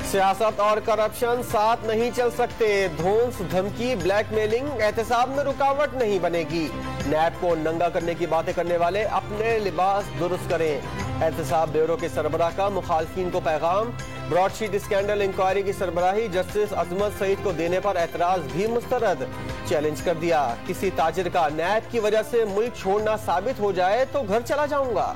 सियासत और करप्शन साथ नहीं चल सकते। धौंस, धमकी, ब्लैकमेलिंग एहतसाब में रुकावट नहीं बनेगी। नैब को नंगा करने की बातें करने वाले अपने लिबास दुरुस्त करें। एहतसाब ब्यूरो के सरबराह का मुखालफिन को पैगाम। ब्रॉडशीट स्कैंडल इंक्वायरी की सरबराही जस्टिस अजमत सईद को देने पर एतराज भी मुस्तरद। चैलेंज कर दिया, किसी ताजिर का नैब की वजह से मुल्क छोड़ना साबित हो जाए तो घर चला जाऊंगा।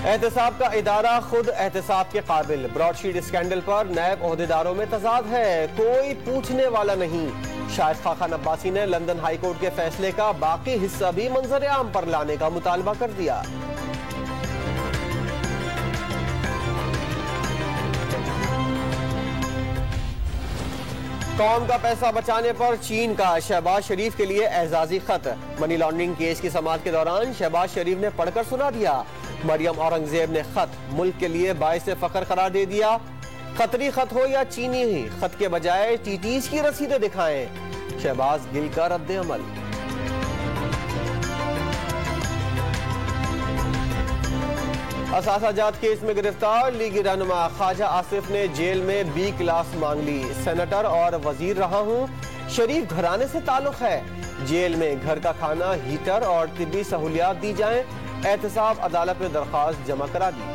एहतसाब का इदारा खुद एहतसाब के काबिल। ब्रॉडशीट स्कैंडल पर नैब ओहदेदारों में तजाद है, कोई पूछने वाला नहीं। शाहिद खान अब्बासी ने लंदन हाई कोर्ट के फैसले का बाकी हिस्सा भी मंजर आम पर लाने का मुतालबा कर दिया। कौम का पैसा बचाने पर चीन का शहबाज शरीफ के लिए एजाजी खत। मनी लॉन्ड्रिंग केस की समाअत के दौरान शहबाज शरीफ ने पढ़कर सुना दिया। मरियम औरंगजेब ने खत मुल्क के लिए बाइस फख्र करार दे दिया। खतरी खत हो या चीनी ही, खत के बजाय टीटीज की रसीदें दिखाएं। शहबाज गिल का रद्द अमल। असासाजात केस में गिरफ्तार लीगी रहनुमा ख्वाजा आसिफ ने जेल में बी क्लास मांग ली। सेनेटर और वजीर रहा हूं, शरीफ घराने से ताल्लुक है। जेल में घर का खाना, हीटर और तिब्बी सहूलियात दी जाएं। एहतसाब अदालत में दरख्वास्त जमा करा दी।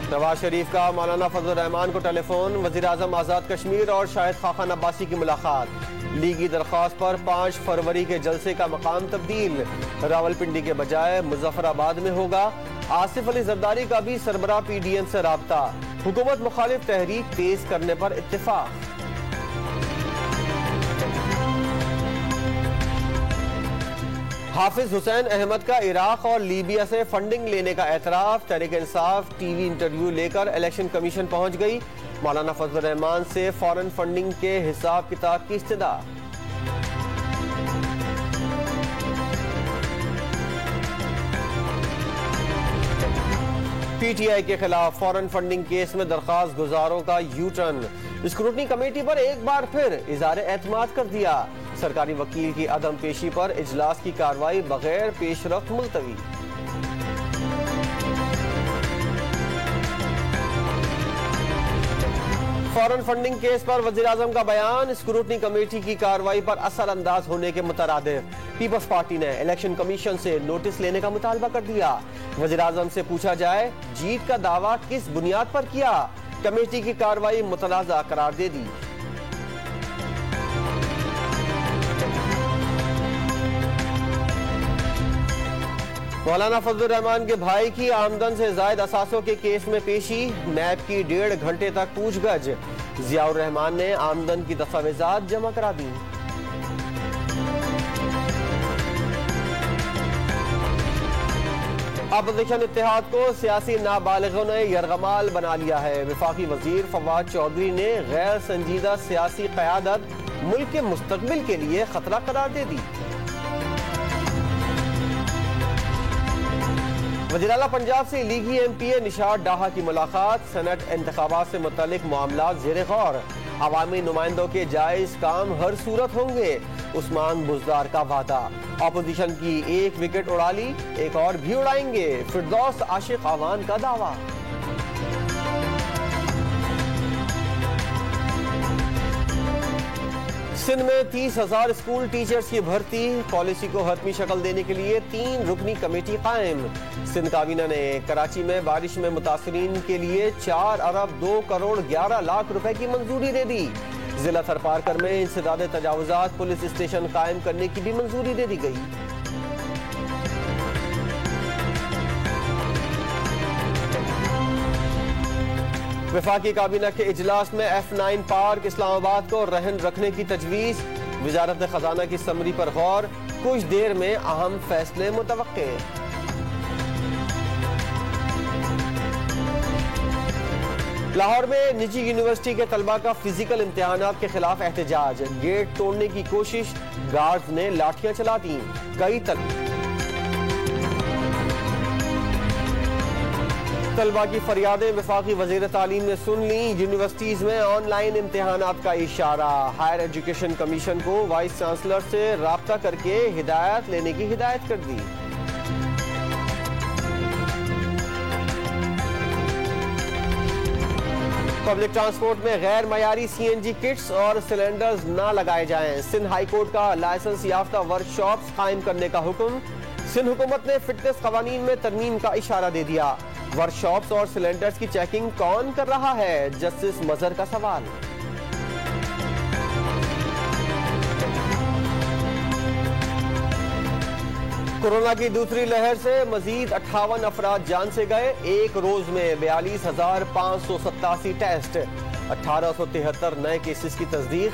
नवाज शरीफ का मौलाना फजल रहमान को टेलीफोन। वजीर आजम आजाद कश्मीर और शाहिद खान अब्बासी की मुलाकात। लीगी दरख्वास्त पर 5 फरवरी के जलसे का मकाम तब्दील, रावलपिंडी के बजाय मुजफ्फराबाद में होगा। आसिफ अली जरदारी का भी सरबराह PDM से राब्ता। हुकूमत मुखालिफ तहरीक तेज करने पर इत्तेफाक। हाफिज हुसैन अहमद का इराक और लीबिया से फंडिंग लेने का एतराफ। तहरीक इंसाफ टीवी इंटरव्यू लेकर इलेक्शन कमीशन पहुंच गई। मौलाना फजल रहमान से फॉरेन फंडिंग के हिसाब किताब की इस्तदा। PTI के खिलाफ फॉरेन फंडिंग केस में दरख्वास्त गुजारों का यू टर्न। स्क्रूटनी कमेटी पर एक बार फिर इज़हार एतमाद कर दिया। सरकारी वकील की अदम पेशी पर इजलास की कार्रवाई बगैर पेशरफ्त मुलतवी। फॉरेन फंडिंग केस पर वजीर आजम का बयान। स्क्रूटनी कमेटी की कार्रवाई पर असर अंदाज होने के मुतरादिफ। पीपल्स पार्टी ने इलेक्शन कमीशन से नोटिस लेने का मुतालबा कर दिया। वजीर आजम से पूछा जाए, जीत का दावा किस बुनियाद पर किया। कमेटी की कार्रवाई मुतनाज़ा करार दे दी। मौलाना फजल रहमान के भाई की आमदन से जायद असासों के केस में पेशी। नैब की 1.5 घंटे तक पूछगछ। जियाउर रहमान ने आमदन की दस्तावेजात जमा करा दी। अपोजिशन इत्तेहाद को सियासी नाबालिगों ने यरगमाल बना लिया है। वफाकी वजीर फवाद चौधरी ने गैर संजीदा सियासी क़यादत मुल्क के मुस्तकबिल के लिए खतरा करार दे दी। वज़ीर आला पंजाब से लीगी MPA निशात डाहा की मुलाकात। सेनेट इंतखाबात से मुतल्लिक मामला ज़ेरे गौर। अवामी नुमाइंदों के जायज काम हर सूरत होंगे। उस्मान बुज़दार का वादा। अपोजिशन की 1 विकेट उड़ा ली, एक और भी उड़ाएंगे। फिरदौस आशिक आवान का दावा। सिंध में 30,000 स्कूल टीचर्स की भर्ती। पॉलिसी को हतमी शक्ल देने के लिए 3 रुकनी कमेटी कायम। सिंध काबीना ने कराची में बारिश में मुतासरीन के लिए 4 अरब 2 करोड़ 11 लाख रुपए की मंजूरी दे दी। जिला थरपारकर में इंसदाद तजावुजात पुलिस स्टेशन कायम करने की भी मंजूरी दे दी गई। वफाकी काबीना के इजलास में F9 पार्क इस्लामाबाद को रहन रखने की तजवीज़। वजारत खजाना की समरी पर गौर। कुछ देर में अहम फैसले मुतवक्के। लाहौर में निजी यूनिवर्सिटी के तलबा का फिजिकल इम्तिहानात के खिलाफ एहतजाज। गेट तोड़ने की कोशिश, गार्ड्स ने लाठियां चला दी। कई तलबा की फरियादें वफाकी वज़ीर तालीम ने सुन ली। यूनिवर्सिटीज में ऑनलाइन इम्तिहानात का इशारा। हायर एजुकेशन कमीशन को वाइस चांसलर से राब्ता करके हिदायत लेने की हिदायत कर दी। पब्लिक ट्रांसपोर्ट में गैर मयारी CNG किट्स और सिलेंडर्स ना लगाए जाएं। सिंध हाई कोर्ट का लाइसेंस याफ्ता वर्कशॉप्स कायम करने का हुक्म। सिंध हुकूमत ने फिटनेस कवानीन में तरमीम का इशारा दे दिया। वर्कशॉप्स और सिलेंडर्स की चेकिंग कौन कर रहा है? जस्टिस मजहर का सवाल। कोरोना की दूसरी लहर से मजीद 58 अफराद जान से गए। एक रोज में 42,587 टेस्ट, 1873 नए केसेस की तस्दीक।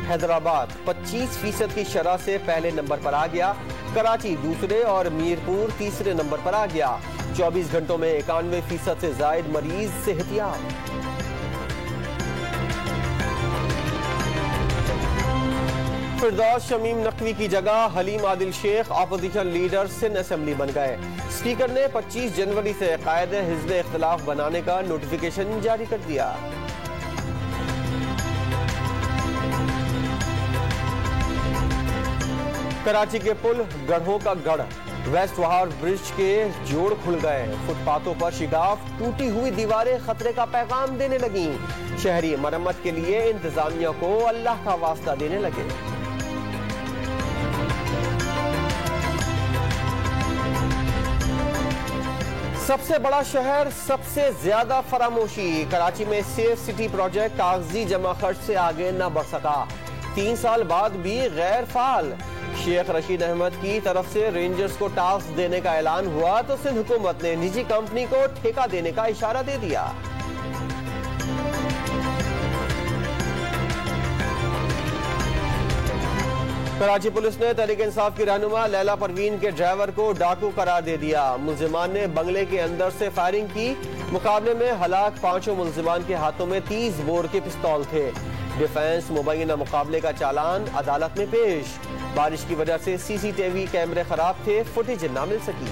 हैदराबाद 25% की शरह से पहले नंबर पर आ गया। कराची दूसरे और मीरपुर तीसरे नंबर पर आ गया। 24 घंटों में 91% से जायद मरीज सेहतियाब। फिरदौस शमीम नकवी की जगह Haleem Adil Sheikh opposition leader Sindh assembly बन गए। स्पीकर ने 25 जनवरी से कायदे हिज़्ब इख्तिलाफ बनाने का नोटिफिकेशन जारी कर दिया। कराची के पुल गढ़ों का गढ़, वेस्ट वहार ब्रिज के जोड़ खुल गए। फुटपाथों पर शिगाफ, टूटी हुई दीवारें खतरे का पैगाम देने लगी। शहरी मरम्मत के लिए इंतजामिया को अल्लाह का वास्ता देने लगे। सबसे बड़ा शहर, सबसे ज्यादा फरामोशी। कराची में सेफ सिटी प्रोजेक्ट कागजी जमा खर्च से आगे न बढ़ सका। 3 साल बाद भी गैर फाल। शेख रशीद अहमद की तरफ से रेंजर्स को टास्क देने का ऐलान हुआ तो सिंध हुकूमत ने निजी कंपनी को ठेका देने का इशारा दे दिया। कराची पुलिस ने तहरीक इंसाफ की रहनुमा लैला परवीन के ड्राइवर को डाकू करार दे दिया। मुल्जिमान ने बंगले के अंदर से फायरिंग की। मुकाबले में हलाक 5 मुल्जिमान के हाथों में 30 बोर के पिस्तौल थे। डिफेंस मुबैना मुकाबले का चालान अदालत में पेश। बारिश की वजह से CCTV कैमरे खराब थे, फुटेज न मिल सकी।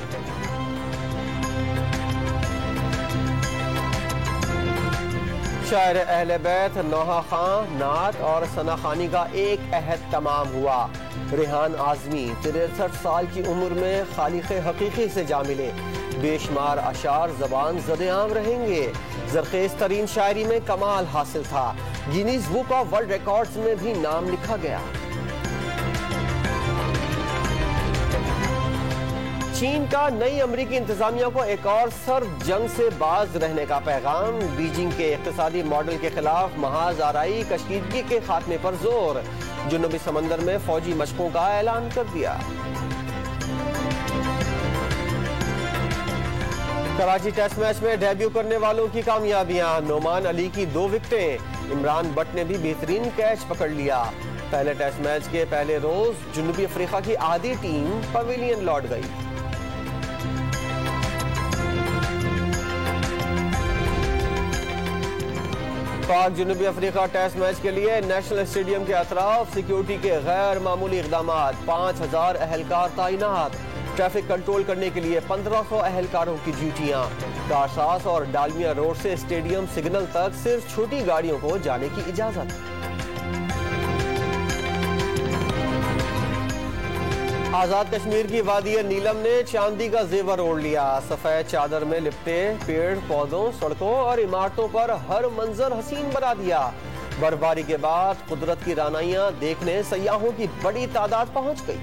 शायर अहले बैत नौहा खां नात और सना खानी का एक अहद तमाम हुआ। रेहान आजमी 63 साल की उम्र में खालिक हकीकी से जा मिले। बेशुमार अशार जबान ज़द-ए-आम रहेंगे। ज़रखेज़ तरीन शायरी में कमाल हासिल था। Guinness book of world records में भी नाम लिखा गया। चीन का नई अमरीकी इंतजामिया को एक और सर्द जंग से बाज रहने का पैगाम। बीजिंग के इक्तिसादी मॉडल के खिलाफ महाज आराई कशीदगी के खात्मे पर जोर। जुनूबी समंदर में फौजी मशकों का ऐलान कर दिया। कराची टेस्ट मैच में डेब्यू करने वालों की कामयाबियां। नोमान अली की 2 विकेटें। इमरान बट ने भी बेहतरीन कैच पकड़ लिया। पहले टेस्ट मैच के पहले रोज जुनूबी अफ्रीका की आधी टीम पवेलियन लौट गई। पाक जुनूबी अफ्रीका टेस्ट मैच के लिए नेशनल स्टेडियम के अतराफ सिक्योरिटी के गैर मामूली इकदाम। 5000 अहलकार तैनात। ट्रैफिक कंट्रोल करने के लिए 1500 अहलकारों की ड्यूटियां। कारसास और डालमिया रोड से स्टेडियम सिग्नल तक सिर्फ छोटी गाड़ियों को जाने की इजाजत। आजाद कश्मीर की वादी नीलम ने चांदी का जेवर ओढ़ लिया। सफेद चादर में लिपटे पेड़ पौधों, सड़कों और इमारतों पर हर मंजर हसीन बना दिया। बर्फबारी के बाद कुदरत की रानाइयां देखने सयाहों की बड़ी तादाद पहुंच गई।